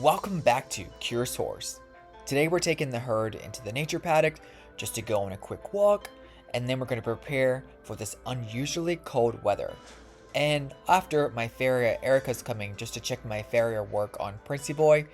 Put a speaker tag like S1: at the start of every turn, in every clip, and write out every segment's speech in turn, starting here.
S1: Welcome back to Curious Horse. Today we're taking the herd into the nature paddock just to go on a quick walk, and then we're going to prepare for this unusually cold weather. And after my farrier Erica's coming just to check my farrier work on Princey Boy.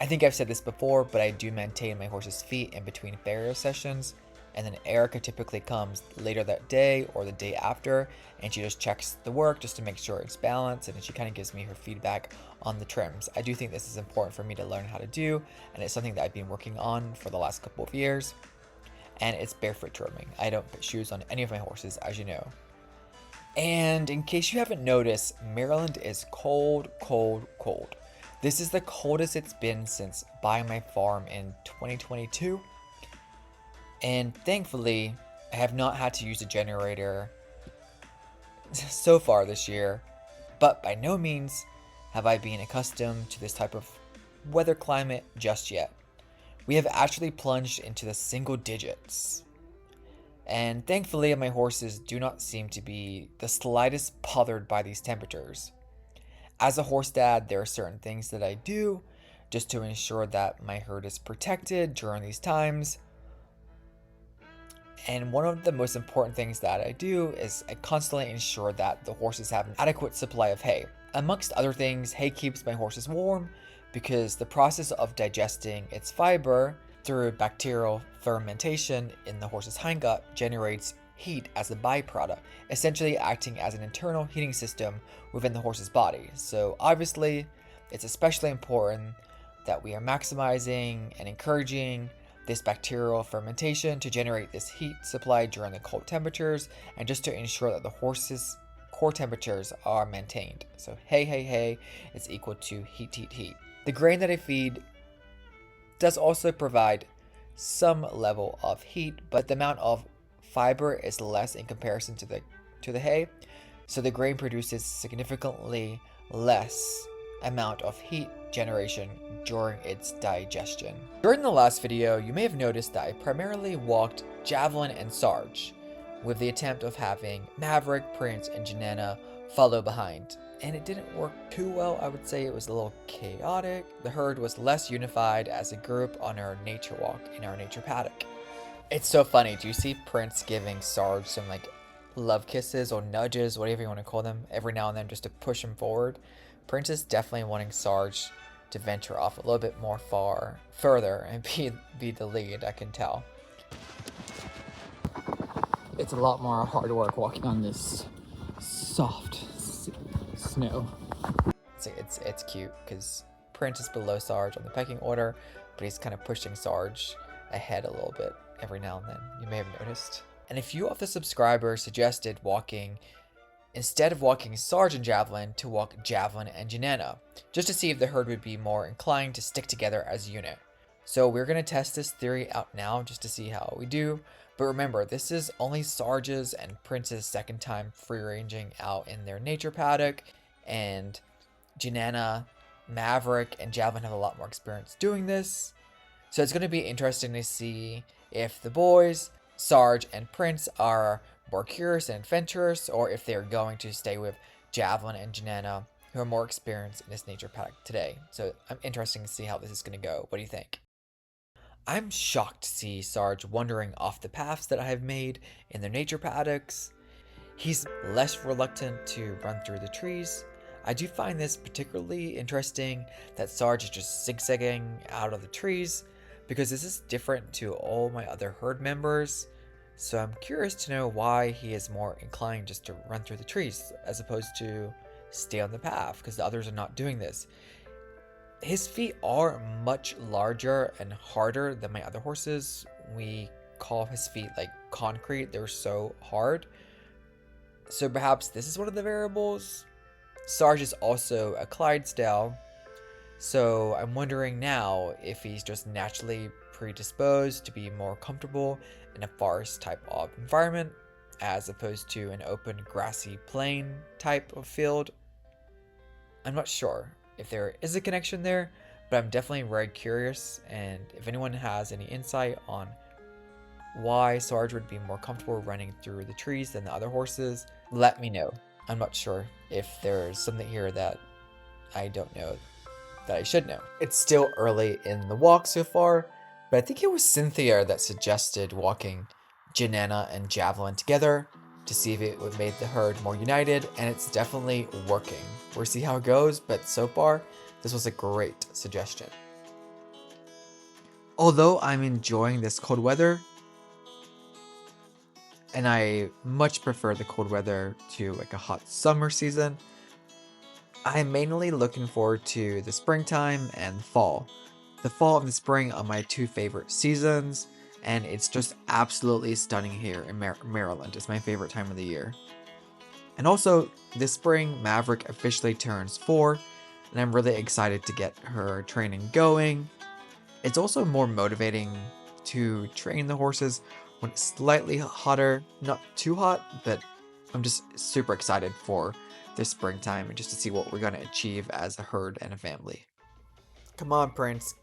S1: I think I've said this before, but I do maintain my horse's feet in between farrier sessions. And then Erica typically comes later that day or the day after, and she just checks the work just to make sure it's balanced, and then she kind of gives me her feedback on the trims. I do think this is important for me to learn how to do, and it's something that I've been working on for the last couple of years. And it's barefoot trimming. I don't put shoes on any of my horses, as you know. And in case you haven't noticed, Maryland is cold, cold, cold. This is the coldest it's been since buying my farm in 2022. And thankfully, I have not had to use a generator so far this year, but by no means have I been accustomed to this type of weather climate just yet. We have actually plunged into the single digits. And thankfully, my horses do not seem to be the slightest bothered by these temperatures. As a horse dad, there are certain things that I do just to ensure that my herd is protected during these times. And one of the most important things that I do is I constantly ensure that the horses have an adequate supply of hay. Amongst other things, hay keeps my horses warm because the process of digesting its fiber through bacterial fermentation in the horse's hindgut generates heat as a byproduct, essentially acting as an internal heating system within the horse's body. So obviously, it's especially important that we are maximizing and encouraging this bacterial fermentation to generate this heat supply during the cold temperatures, and just to ensure that the horse's core temperatures are maintained. So hay is equal to heat. The grain that I feed does also provide some level of heat, but the amount of fiber is less in comparison to the hay, so the grain produces significantly less amount of heat generation during its digestion. During the last video, you may have noticed that I primarily walked Javelin and Sarge, with the attempt of having Maverick, Prince, and Janana follow behind. And it didn't work too well. I would say it was a little chaotic. The herd was less unified as a group on our nature walk in our nature paddock. It's so funny. Do you see Prince giving Sarge some love kisses or nudges, whatever you want to call them, every now and then just to push him forward? Prince is definitely wanting Sarge to venture off a little bit more further and be the lead, I can tell.
S2: It's a lot more hard work walking on this soft snow.
S1: It's cute because Prince is below Sarge on the pecking order, but he's kind of pushing Sarge ahead a little bit every now and then. You may have noticed. And a few of the subscribers suggested instead of walking Sarge and Javelin, to walk Javelin and Janana, just to see if the herd would be more inclined to stick together as a unit. So we're going to test this theory out now just to see how we do. But remember, this is only Sarge's and Prince's second time free-ranging out in their nature paddock, and Janana, Maverick, and Javelin have a lot more experience doing this. So it's going to be interesting to see if the boys, Sarge and Prince, are more curious and adventurous, or if they're going to stay with Javelin and Janana, who are more experienced in this nature paddock today. So I'm interested to see how this is going to go. What do you think? I'm shocked to see Sarge wandering off the paths that I have made in their nature paddocks. He's less reluctant to run through the trees. I do find this particularly interesting that Sarge is just zigzagging out of the trees, because this is different to all my other herd members. So I'm curious to know why he is more inclined just to run through the trees as opposed to stay on the path, because the others are not doing this. His feet are much larger and harder than my other horses. We call his feet like concrete. They're so hard. So perhaps this is one of the variables. Sarge is also a Clydesdale, so I'm wondering now if he's just naturally predisposed to be more comfortable in a forest type of environment as opposed to an open grassy plain type of field. I'm not sure if there is a connection there, but I'm definitely very curious, and if anyone has any insight on why Sarge would be more comfortable running through the trees than the other horses, let me know. I'm not sure if there's something here that I don't know that I should know. It's still early in the walk so far, but I think it was Cynthia that suggested walking Janana and Javelin together to see if it would make the herd more united, and it's definitely working. We'll see how it goes, but so far, this was a great suggestion. Although I'm enjoying this cold weather, and I much prefer the cold weather to like a hot summer season, I'm mainly looking forward to the springtime and fall. The fall and the spring are my two favorite seasons, and it's just absolutely stunning here in Maryland. It's my favorite time of the year. And also, this spring, Maverick officially turns 4, and I'm really excited to get her training going. It's also more motivating to train the horses when it's slightly hotter, not too hot, but I'm just super excited for this springtime and just to see what we're going to achieve as a herd and a family. Come on, Prince.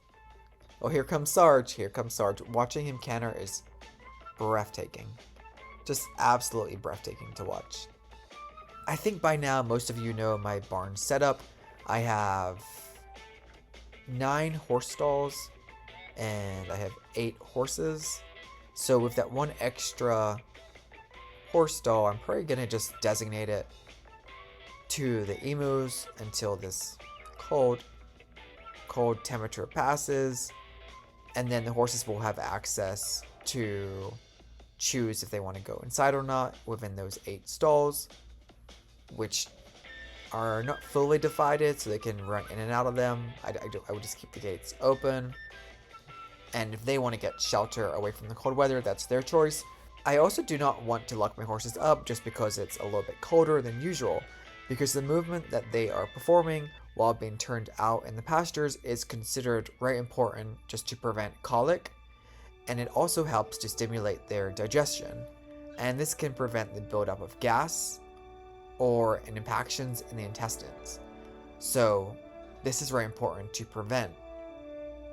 S1: Oh, here comes Sarge. Here comes Sarge. Watching him canter is breathtaking. Just absolutely breathtaking to watch. I think by now most of you know my barn setup. I have 9 horse stalls and I have 8 horses. So with that one extra horse stall, I'm probably going to just designate it to the emus until this cold temperature passes, and then the horses will have access to choose if they want to go inside or not within those 8 stalls, which are not fully divided, so they can run in and out of them. I would just keep the gates open, and if they want to get shelter away from the cold weather, that's their choice. I also do not want to lock my horses up just because it's a little bit colder than usual, because the movement that they are performing while being turned out in the pastures is considered very important just to prevent colic, and it also helps to stimulate their digestion, and this can prevent the buildup of gas or impactions in the intestines. So this is very important to prevent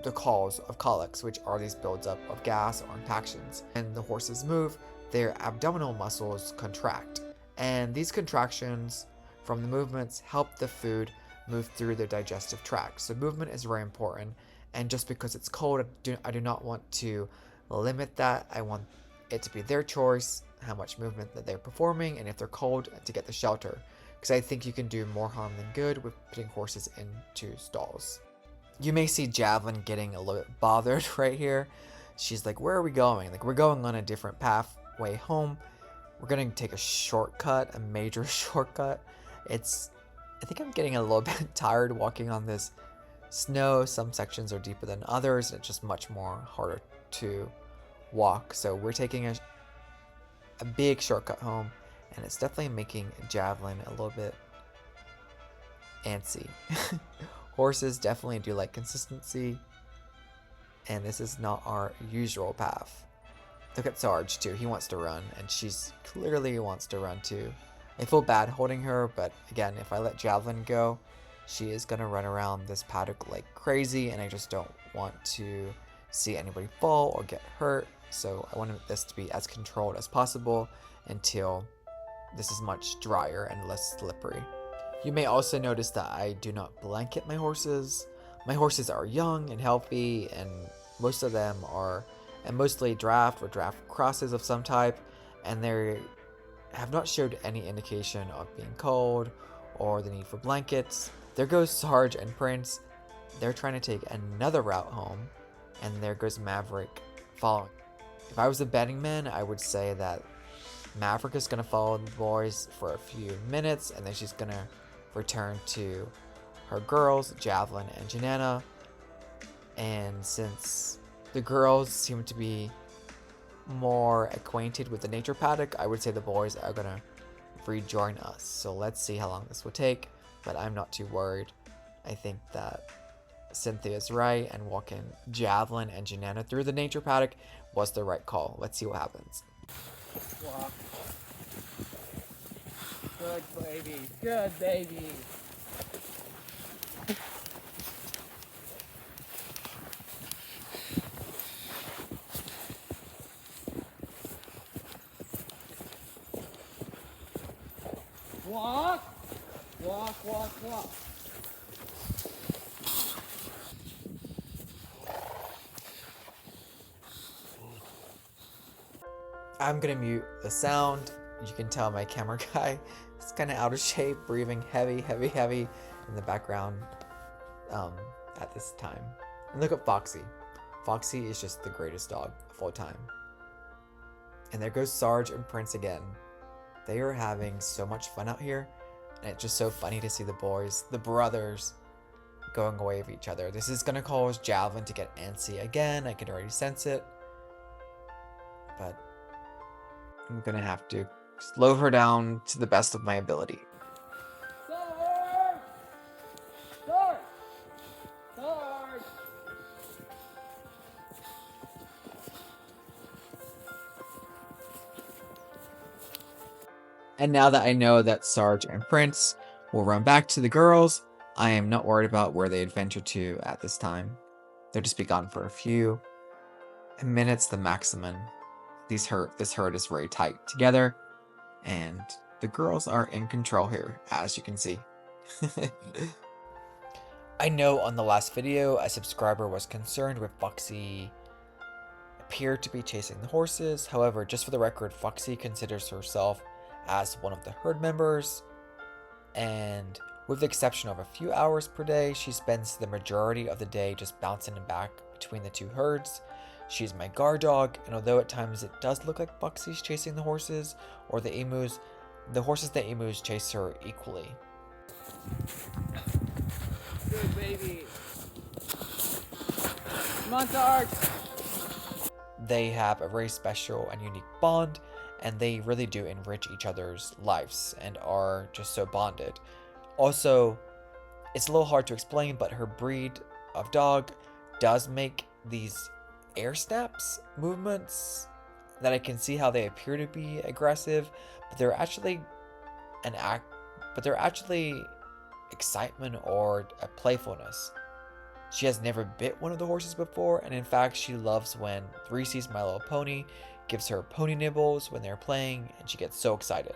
S1: the cause of colics, which are these buildup of gas or impactions. When the horses move, their abdominal muscles contract, and these contractions from the movements help the food move through their digestive tract. So movement is very important, and just because it's cold, I do not want to limit that. I want it to be their choice how much movement that they're performing, and if they're cold, to get the shelter, because I think you can do more harm than good with putting horses into stalls. You may see Javelin getting a little bit bothered right here. She's like, where are we going? Like, we're going on a different pathway home. We're gonna take a shortcut, a major shortcut. I think I'm getting a little bit tired walking on this snow. Some sections are deeper than others, and it's just much more harder to walk. So we're taking a big shortcut home, and it's definitely making Javelin a little bit antsy. Horses definitely do like consistency, and this is not our usual path. Look at Sarge too, he wants to run, and she's clearly wants to run too. I feel bad holding her, but again, if I let Javelin go, she is going to run around this paddock like crazy, and I just don't want to see anybody fall or get hurt. So I want this to be as controlled as possible until this is much drier and less slippery. You may also notice that I do not blanket my horses. My horses are young and healthy, and most of them are mostly draft or draft crosses of some type, and they have not showed any indication of being cold or the need for blankets. There goes Sarge and Prince. They're trying to take another route home, and there goes Maverick following. If I was a betting man, I would say that Maverick is going to follow the boys for a few minutes, and then she's going to return to her girls, Javelin and Janana. And since the girls seem to be more acquainted with the nature paddock, I would say the boys are going to rejoin us. So let's see how long this will take, but I'm not too worried. I think that Cynthia's right, and walking Javelin and Janana through the nature paddock was the right call. Let's see what happens.
S2: Walk. Good baby. Good baby. Walk. Walk, walk, walk.
S1: I'm gonna mute the sound. You can tell my camera guy is kind of out of shape, breathing heavy in the background at this time. And look at Foxy. Foxy is just the greatest dog of all time. And there goes Sarge and Prince again. They are having so much fun out here, and it's just so funny to see the boys, the brothers, going away with each other. This is gonna cause Javelin to get antsy again. I can already sense it. But I'm gonna have to slow her down to the best of my ability.
S2: Sarge! Sarge! Sarge!
S1: And now that I know that Sarge and Prince will run back to the girls, I am not worried about where they adventure to at this time. They'll just be gone for a few minutes, the maximum. This herd is very tight together, and the girls are in control here, as you can see. I know on the last video, a subscriber was concerned with Foxy appeared to be chasing the horses. However, just for the record, Foxy considers herself as one of the herd members, and with the exception of a few hours per day, she spends the majority of the day just bouncing back between the two herds. She's my guard dog, and although at times it does look like Foxy's chasing the horses or the emus, the horses and the emus chase her equally.
S2: Good baby. Come on, Sarge.
S1: They have a very special and unique bond, and they really do enrich each other's lives and are just so bonded. Also, it's a little hard to explain, but her breed of dog does make these air snaps movements that I can see how they appear to be aggressive, but they're actually excitement or a playfulness. She has never bit one of the horses before, and in fact, she loves when Reese's My Little Pony gives her pony nibbles when they're playing, and she gets so excited.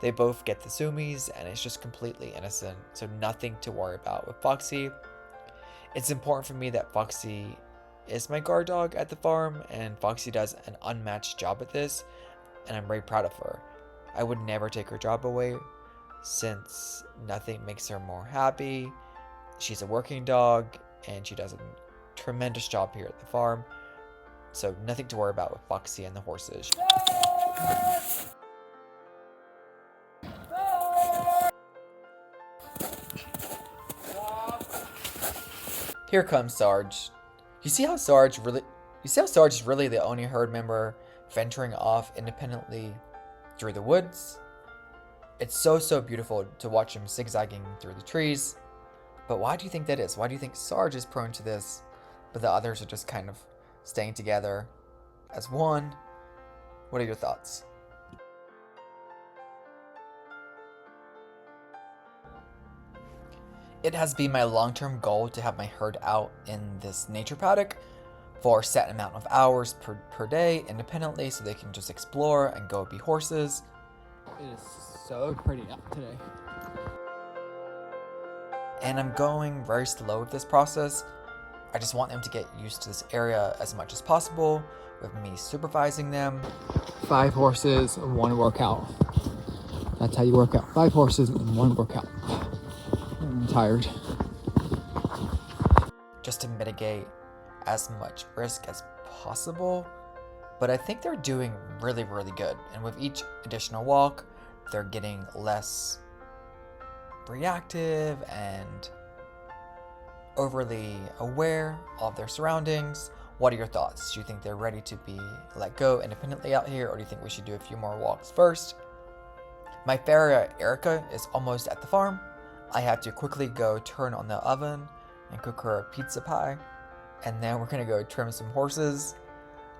S1: They both get the zoomies, and it's just completely innocent, so nothing to worry about with Foxy. It's important for me that Foxy is my guard dog at the farm, and Foxy does an unmatched job at this, and I'm very proud of her. I would never take her job away, since nothing makes her more happy. She's a working dog, and she does a tremendous job here at the farm. So nothing to worry about with Foxy and the horses. Here comes Sarge. You see how Sarge is really the only herd member venturing off independently through the woods? It's so beautiful to watch him zigzagging through the trees. But why do you think that is? Why do you think Sarge is prone to this, but the others are just kind of staying together as one? What are your thoughts? It has been my long-term goal to have my herd out in this nature paddock for a set amount of hours per day independently, so they can just explore and go be horses.
S2: It is so pretty out today.
S1: And I'm going very slow with this process. I just want them to get used to this area as much as possible with me supervising them.
S2: 5 horses, 1 workout. That's how you work out. 5 horses and 1 workout. I'm tired.
S1: Just to mitigate as much risk as possible. But I think they're doing really good. And with each additional walk, they're getting less reactive and overly aware of their surroundings. What are your thoughts? Do you think they're ready to be let go independently out here, or do you think we should do a few more walks first? My farrier Erica is almost at the farm. I had to quickly go turn on the oven and cook her a pizza pie, and then we're gonna go trim some horses.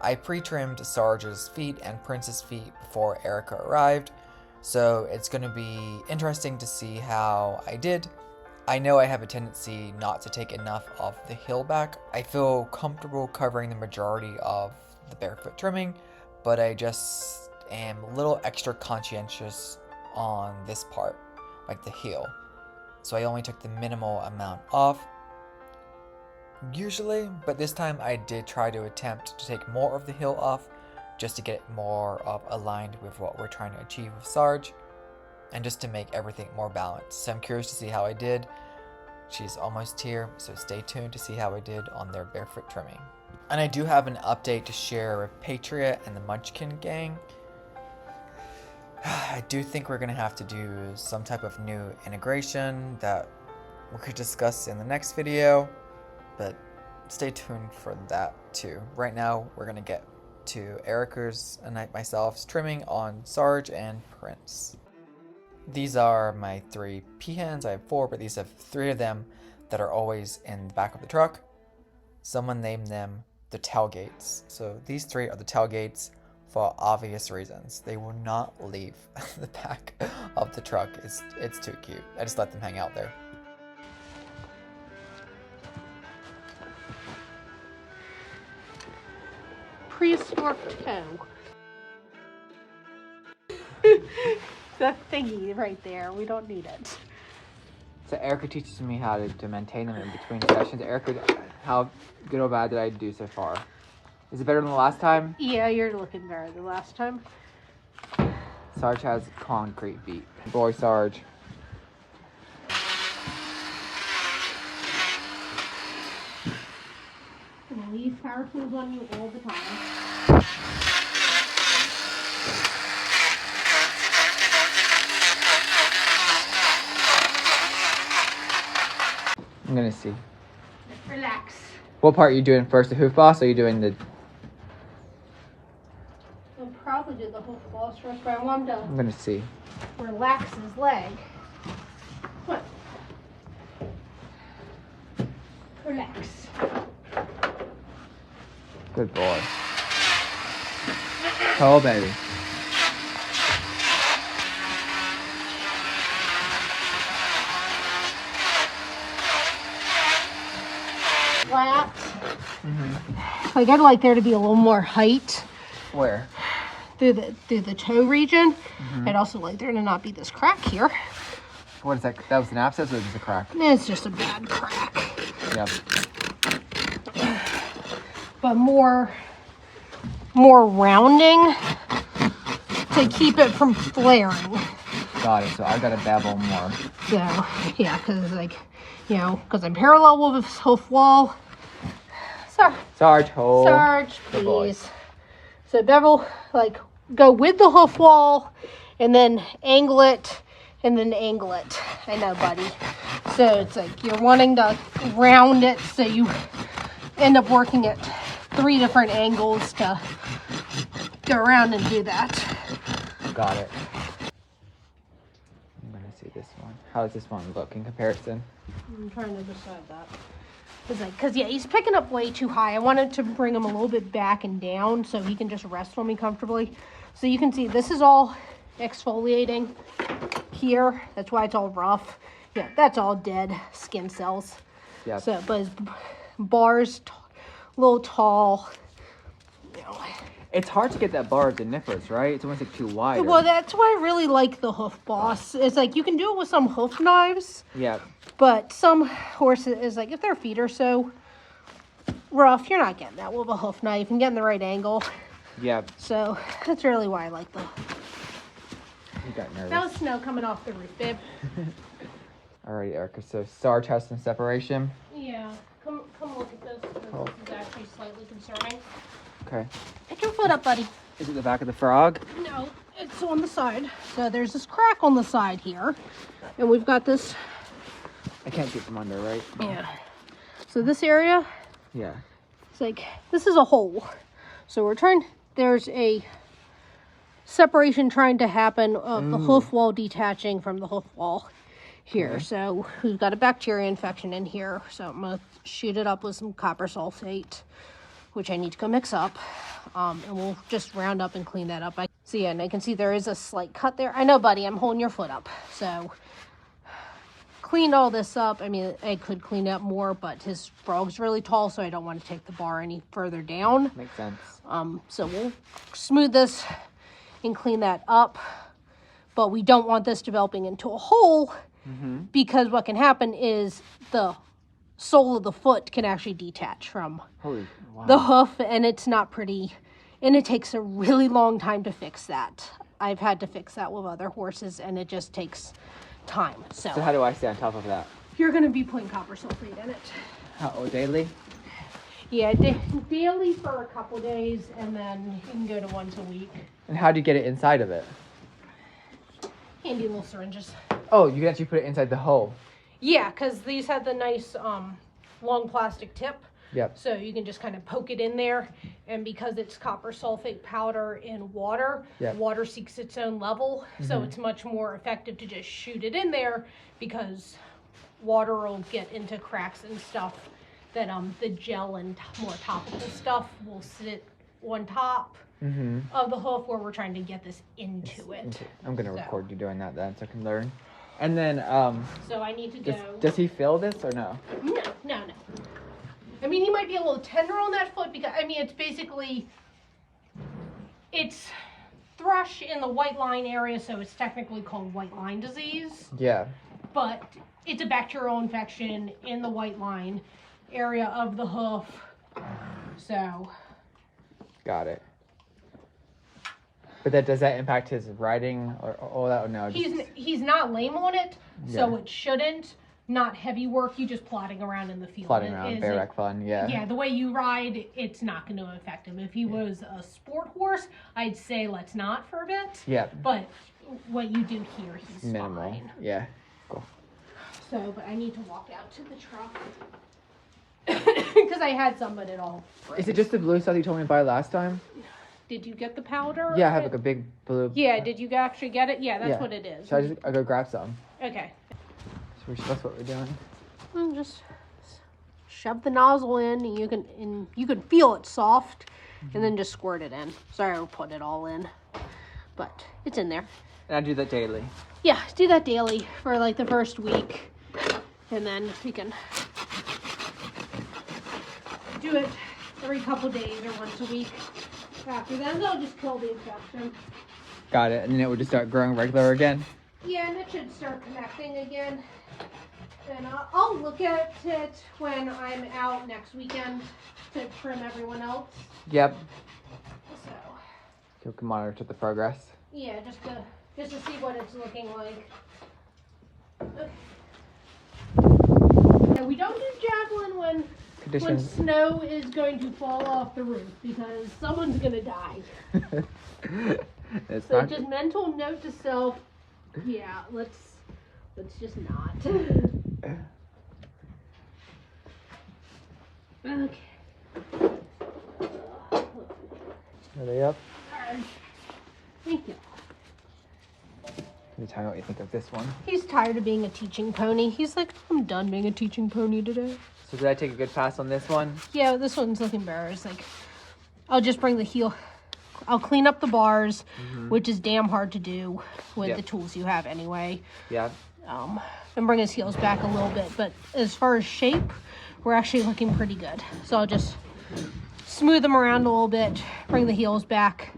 S1: I pre-trimmed Sarge's feet and Prince's feet before Erica arrived, so it's gonna be interesting to see how I did. I know I have a tendency not to take enough of the heel back. I feel comfortable covering the majority of the barefoot trimming, but I just am a little extra conscientious on this part, like the heel. So I only took the minimal amount off usually, but this time I did try to attempt to take more of the heel off just to get it more aligned with what we're trying to achieve with Sarge, and just to make everything more balanced. So I'm curious to see how I did. She's almost here, so stay tuned to see how I did on their barefoot trimming. And I do have an update to share with Patriot and the Munchkin gang. I do think we're going to have to do some type of new integration that we could discuss in the next video, but stay tuned for that too. Right now, we're going to get to Erica's and myself's trimming on Sarge and Prince. These are my 3 peahens. I have 4, but these have 3 of them that are always in the back of the truck. Someone named them the tailgates. So these 3 are the tailgates for obvious reasons. They will not leave the back of the truck. It's too cute. I just let them hang out there.
S3: Prehistoric toe. That thingy right there, we don't need it.
S2: So Erica teaches me how to maintain them in between sessions. Erica, how good or bad did I do so far? Is it better than the last time?
S3: Yeah, you're looking better than last time.
S2: Sarge has concrete beat. Boy, Sarge.
S3: I'm gonna leave power tools on you all the time.
S2: I'm gonna see.
S3: Relax.
S2: What part are you doing first? The hoof boss, or are you doing the...
S3: I'll probably do the hoof boss first, but I want him
S2: I'm gonna see.
S3: to relax his leg. What? Relax.
S2: Good boy. Oh, baby.
S3: Flat. Like I'd like there to be a little more height
S2: Where?
S3: through the toe region. I'd also like there to not be this crack here.
S2: What is that? That was an abscess or just a crack?
S3: It's just a bad crack.
S2: Yep.
S3: But more rounding to keep it from flaring.
S2: Got it. So I gotta bevel more.
S3: So yeah, because because I'm parallel with this hoof wall.
S2: Sarge, hold.
S3: Sarge,
S2: Good boy.
S3: please. So bevel, go with the hoof wall, and then angle it, and then angle it. I know, buddy. So it's like you're wanting to round it, so you end up working at 3 different angles to go around and do that.
S2: Got it. I'm gonna see this one. How does this one look in comparison?
S3: I'm trying to decide that. Because he's picking up way too high. I wanted to bring him a little bit back and down so he can just rest on me comfortably. So you can see this is all exfoliating here. That's why it's all rough. Yeah, that's all dead skin cells.
S2: Yeah.
S3: So, but his bars, a little tall.
S2: It's hard to get that bar of the nippers, right? It's almost like too wide.
S3: Well, that's why I really like the hoof boss. It's like you can do it with some hoof knives.
S2: Yeah.
S3: But some horses, if their feet are so rough, you're not getting that with a hoof knife and getting the right angle.
S2: Yeah.
S3: So that's really why I like the...
S2: You got nervous.
S3: That was snow coming off the roof, babe.
S2: Alright, Erica. So Sarge has some separation.
S3: Yeah. Come look at this. This is actually slightly concerning.
S2: Okay.
S3: Pick your foot up, buddy.
S2: Is it the back of the frog?
S3: No, it's on the side. So there's this crack on the side here. And we've got this...
S2: I can't see it from under, right?
S3: Yeah. So this area...
S2: Yeah.
S3: It's this is a hole. So we're there's a separation trying to happen of the hoof wall detaching from the hoof wall here. Okay. So we've got a bacteria infection in here. So I'm going to shoot it up with some copper sulfate, which I need to go mix up. And we'll just round up and clean that up. And I can see there is a slight cut there. I know, buddy, I'm holding your foot up. So clean all this up. I mean, I could clean up more, but his frog's really tall, so I don't want to take the bar any further down.
S2: Makes sense.
S3: So we'll smooth this and clean that up, but we don't want this developing into a hole because what can happen is the sole of the foot can actually detach from the hoof, and it's not pretty And it takes a really long time to fix that. I've had to fix that with other horses, and it just takes time. So
S2: how do I stay on top of that?
S3: you're going to be putting copper sulfate in it.
S2: Daily?
S3: Yeah, daily for a couple days, and then you can go to once a week.
S2: And how do you get it inside of it?
S3: Handy little syringes.
S2: Oh, you can actually put it inside the hole.
S3: Yeah, because these have the nice long plastic tip.
S2: Yep.
S3: So you can just kind of poke it in there, and because it's copper sulfate powder in water, water seeks its own level, so it's much more effective to just shoot it in there, because water will get into cracks and stuff that the gel and more topical stuff will sit on top of the hoof where we're trying to get this into it.
S2: I'm gonna record you doing that then, so I can learn. And then
S3: So I need to go.
S2: Does he feel this or no?
S3: No. I mean, he might be a little tender on that foot because, I mean, it's thrush in the white line area, so it's technically called white line disease.
S2: Yeah.
S3: But it's a bacterial infection in the white line area of the hoof. So.
S2: Got it. But does that impact his riding or all that? Or no?
S3: He's not lame on it, so it shouldn't. Not heavy work, you just plodding around in the field.
S2: Plodding around, bareback fun, yeah.
S3: Yeah, the way you ride, it's not going to affect him. If he was a sport horse, I'd say let's not for a bit.
S2: Yeah.
S3: But what you do here, he's
S2: minimal.
S3: fine.
S2: Yeah, cool.
S3: So, but I need to walk out to the truck. Because I had some, but it all broke.
S2: Is it just the blue stuff you told me to buy last time?
S3: Did you get the powder?
S2: Yeah, I have like a big blue.
S3: Yeah, did you actually get it? Yeah, that's what it is.
S2: Should I go grab some?
S3: Okay.
S2: That's what we're doing.
S3: Well, just shove the nozzle in, and you can feel it soft, and then just squirt it in. Sorry, I put it all in, but it's in there.
S2: And I do that daily.
S3: Yeah, do that daily for like the first week, and then we can do it every couple days or once a week. After that, they'll just kill the infection.
S2: Got it, and then it would just start growing regular again.
S3: Yeah, and it should start connecting again. And I'll look at it when I'm out next weekend to trim everyone else.
S2: Yep.
S3: So.
S2: You can monitor the progress.
S3: Yeah, just to see what it's looking like. Okay. No, we don't do javelin when snow is going to fall off the roof because someone's gonna die. So just mental note to self. Yeah, let's just not. Okay.
S2: Are they up?
S3: Alright. Thank you.
S2: Can you tell me what you think of this one?
S3: He's tired of being a teaching pony. He's like, I'm done being a teaching pony today.
S2: So did I take a good pass on this one?
S3: Yeah, this one's looking better. It's like, I'll just bring the heel. I'll clean up the bars, which is damn hard to do with the tools you have anyway.
S2: Yeah.
S3: And bring his heels back a little bit. But as far as shape, we're actually looking pretty good. So I'll just smooth them around a little bit, bring the heels back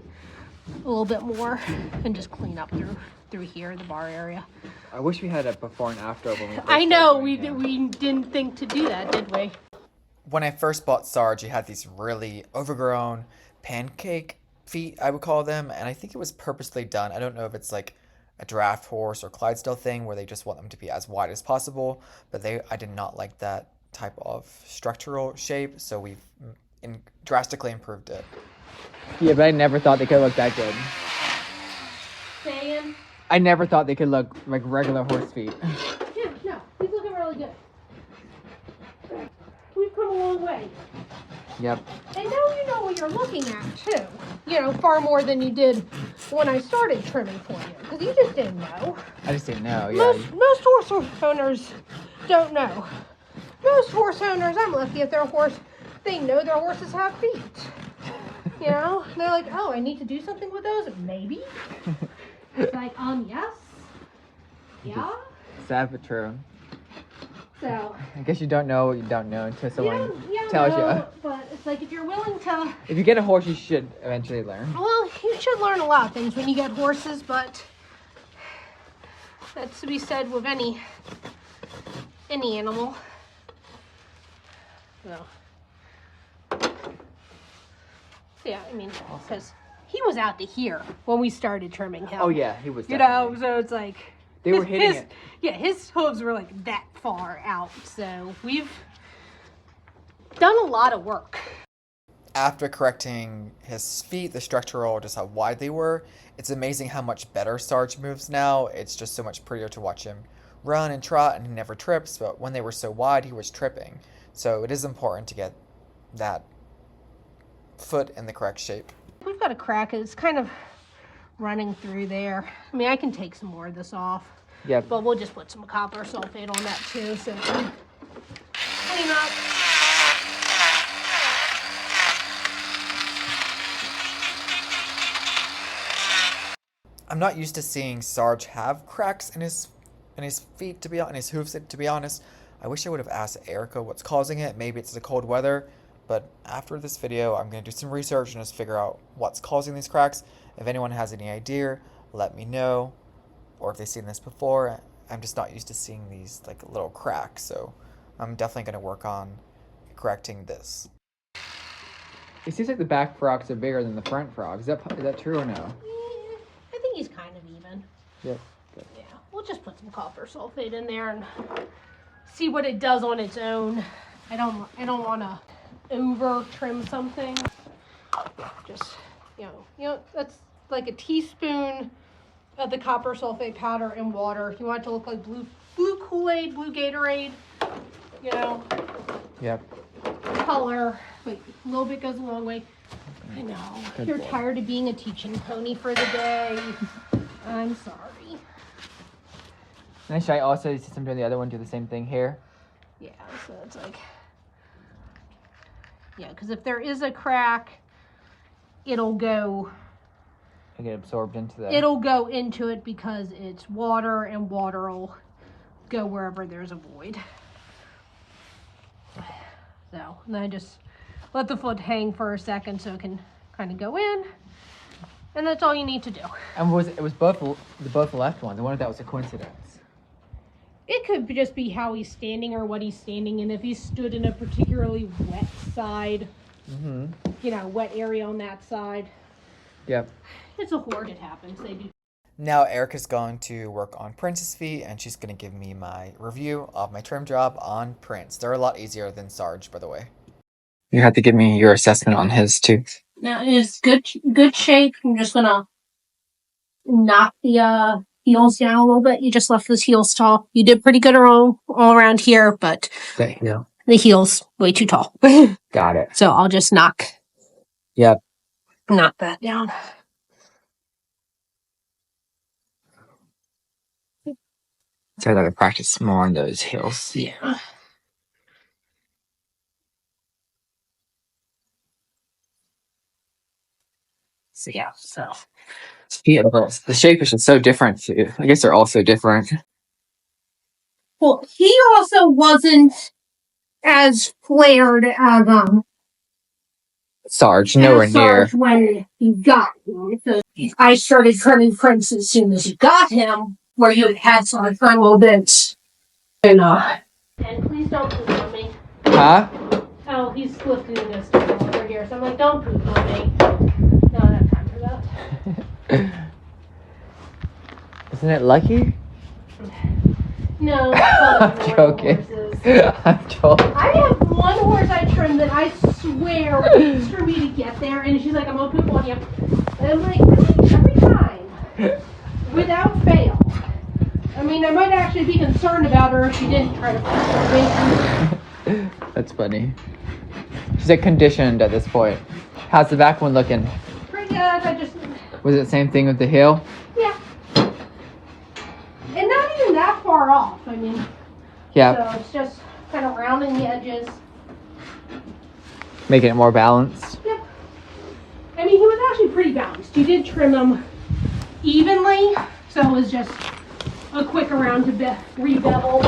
S3: a little bit more, and just clean up through here, the bar area.
S2: I wish we had a before and after when we first
S3: I know, we didn't think to do that, did we?
S1: When I first bought Sarge, he had these really overgrown pancake feet, I would call them, and I think it was purposely done. I don't know if it's like a draft horse or Clydesdale thing where they just want them to be as wide as possible, but I did not like that type of structural shape, so we've drastically improved it.
S2: Yeah, but I never thought they could look that good.
S3: Saying?
S2: I never thought they could look like regular horse feet.
S3: Yeah, no, he's looking really good. We've come a long way.
S2: Yep.
S3: And now you know what you're looking at, too. You know, far more than you did when I started trimming for you. Because you just didn't know.
S2: I just didn't know, yeah.
S3: Most horse owners don't know. Most horse owners, I'm lucky if they're a horse, they know their horses have feet. You know? They're like, oh, I need to do something with those? Maybe. It's like, yes. Yeah.
S2: Sad but true.
S3: So.
S2: I guess you don't know what you don't know until someone tells you.
S3: But it's like if you're willing to.
S2: If you get a horse, you should eventually learn.
S3: Well, you should learn a lot of things when you get horses, but that's to be said with any animal. So. Yeah, I mean, because he was out to here when we started trimming him.
S2: Oh yeah, he was.
S3: You
S2: Definitely.
S3: know, so it's like
S2: They were hitting it.
S3: Yeah, his hooves were like that far out. So we've done a lot of work.
S1: After correcting his feet, the structural, just how wide they were, it's amazing how much better Sarge moves now. It's just so much prettier to watch him run and trot, and he never trips, but when they were so wide, he was tripping. So it is important to get that foot in the correct shape.
S3: We've got a crack. It's kind of running through there. I mean, I can take some more of this off.
S2: Yep.
S3: But we'll just put some copper sulfate on that too, so clean up.
S1: I'm not used to seeing Sarge have cracks in his feet, in his hoofs, to be honest. I wish I would have asked Erica what's causing it. Maybe it's the cold weather. But after this video, I'm going to do some research and just figure out what's causing these cracks. If anyone has any idea, let me know. Or if they've seen this before. I'm just not used to seeing these like little cracks. So I'm definitely going to work on correcting this.
S2: It seems like the back frogs are bigger than the front frogs. Is that true or no?
S3: Yeah, I think he's kind of even.
S2: Yep. Good.
S3: Yeah, we'll just put some copper sulfate in there and see what it does on its own. I don't want to over trim something. Just you know that's like a teaspoon of the copper sulfate powder in water. You want it to look like blue Kool-Aid, blue Gatorade. You know.
S2: Yep.
S3: Color, but a little bit goes a long way. I know.
S2: Good
S3: You're
S2: boy.
S3: tired of being a teaching pony for the day. I'm sorry.
S2: And should I also, since I'm doing the other one, do the same thing here?
S3: Yeah, so it's like, yeah, because if there is a crack, it'll go
S2: absorbed into the...
S3: It'll go into it because it's water, and water will go wherever there's a void. So, and then I just let the foot hang for a second so it can kind of go in. And that's all you need to do.
S2: And it was both the left ones. I wonder if that was a coincidence.
S3: It could just be how he's standing or what he's standing in. If he stood in a particularly wet side, wet area on that side.
S2: Yep.
S3: It's a horde. It happens. They do.
S1: Now Erica's going to work on Prince's feet, and she's going to give me my review of my trim job on Prince. They're a lot easier than Sarge, by the way.
S2: You have to give me your assessment on his tooth.
S3: Now it is good shape. I'm just gonna knock the heels down a little bit. You just left those heels tall. You did pretty good all around here, but
S2: Yeah.
S3: the heels way too tall.
S2: Got it.
S3: So I'll just knock
S2: Yep.
S3: that down.
S2: So I gotta practice more on those heels.
S3: Yeah.
S2: So yeah, the shape is just so different too. I guess they're all so different.
S3: Well, he also wasn't as flared as
S2: Sarge, nowhere near.
S3: Sarge when he got him. So I started trimming Prince as soon as he got him, where you had some for a little bit. And please don't poop on me.
S2: Huh?
S3: Oh, he's lifting this over here, so I'm like, don't poop on me. No, I don't have time for that.
S2: Isn't it lucky?
S3: No, I'm
S2: joking. I'm joking.
S3: I have one horse I trimmed that I swear waits for me to get there, and she's like, I'm gonna poop on you. And I'm like, really? Every time. Without fail. I mean, I might actually be concerned about her if she didn't try to poop on me.
S2: That's funny. She's like conditioned at this point. How's the back one looking?
S3: Pretty good.
S2: Was it the same thing with the heel?
S3: Yeah. And not even that far off. I mean,
S2: Yeah.
S3: so it's just kind of rounding the edges.
S2: Making it more balanced.
S3: Yep. I mean, he was actually pretty balanced. You did trim him evenly, so it was just a quick around to re-bevel.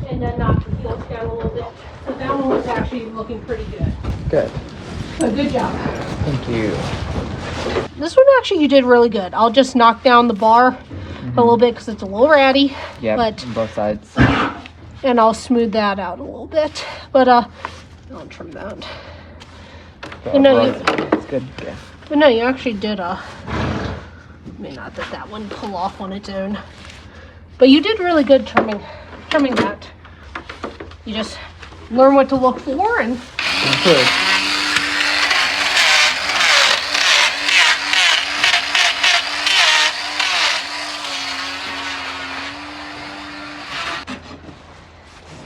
S3: And then knock the heels down a little bit. So that one was actually looking pretty good.
S2: Good.
S3: So good job.
S2: Thank you.
S3: This one actually you did really good. I'll just knock down the bar a little bit because it's a little ratty.
S2: Yeah,
S3: but
S2: on both sides.
S3: and I'll smooth that out a little bit. But I'll trim that.
S2: But
S3: And no,
S2: it's good. Yeah.
S3: But no, you actually did I mean, not that that wouldn't pull off on its own. But you did really good trimming that. You just learn what to look for and
S2: Good.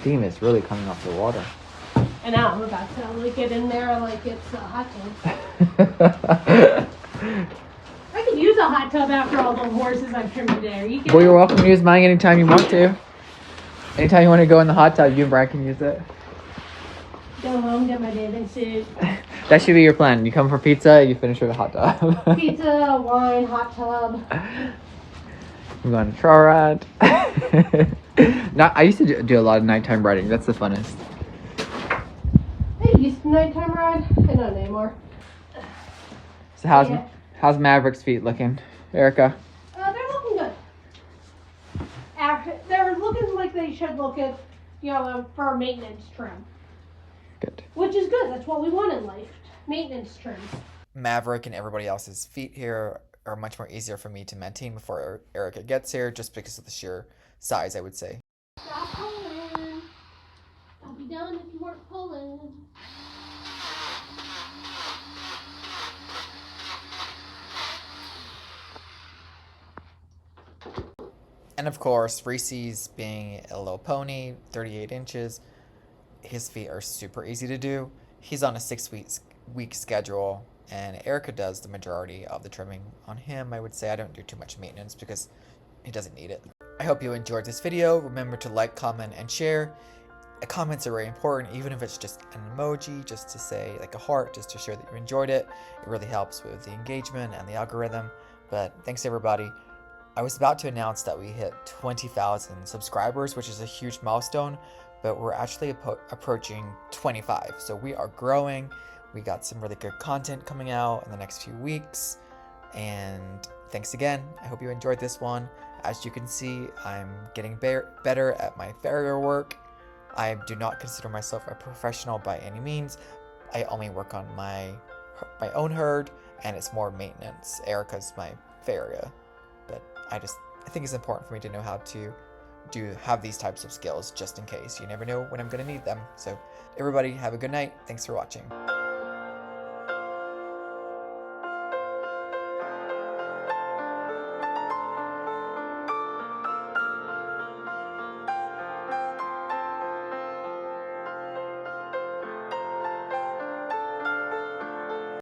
S2: Steam is really coming off the water.
S3: I know, I'm about to like get in there like it's a hot tub. I could use a hot tub after all the horses I've trimmed today. You
S2: Well, you're welcome to use mine anytime you want to. Anytime you want to go in the hot tub, you and Brian can use it.
S3: Go home, get my bathing suit.
S2: That should be your plan. You come for pizza, you finish with a hot tub.
S3: Pizza, wine, hot tub.
S2: I'm going to trail ride. I used to do a lot of nighttime riding. That's the funnest.
S3: Hey, you used to nighttime ride? I don't anymore.
S2: So how's
S3: Yeah.
S2: how's Maverick's feet looking, Erica?
S3: They're looking good. They're looking like they should look at, for a maintenance trim.
S2: Good.
S3: Which is good. That's what we want in life. Maintenance trims.
S1: Maverick and everybody else's feet here are much more easier for me to maintain before Erica gets here, just because of the sheer size, I would say.
S3: Stop pulling. I'll be done if you weren't pulling.
S1: And of course, Reese's being a little pony, 38 inches, his feet are super easy to do. He's on a 6-week schedule, and Erica does the majority of the trimming on him. I would say I don't do too much maintenance because he doesn't need it. I hope you enjoyed this video. Remember to like, comment, and share. Comments are very important, even if it's just an emoji, just to say like a heart, just to show that you enjoyed it. It really helps with the engagement and the algorithm. But thanks everybody. I was about to announce that we hit 20,000 subscribers, which is a huge milestone, but we're actually approaching 25. So we are growing. We got some really good content coming out in the next few weeks. And thanks again. I hope you enjoyed this one. As you can see, I'm getting better at my farrier work. I do not consider myself a professional by any means. I only work on my own herd, and it's more maintenance. Erica's my farrier. But I think it's important for me to know how to have these types of skills just in case. You never know when I'm going to need them. So everybody have a good night. Thanks for watching.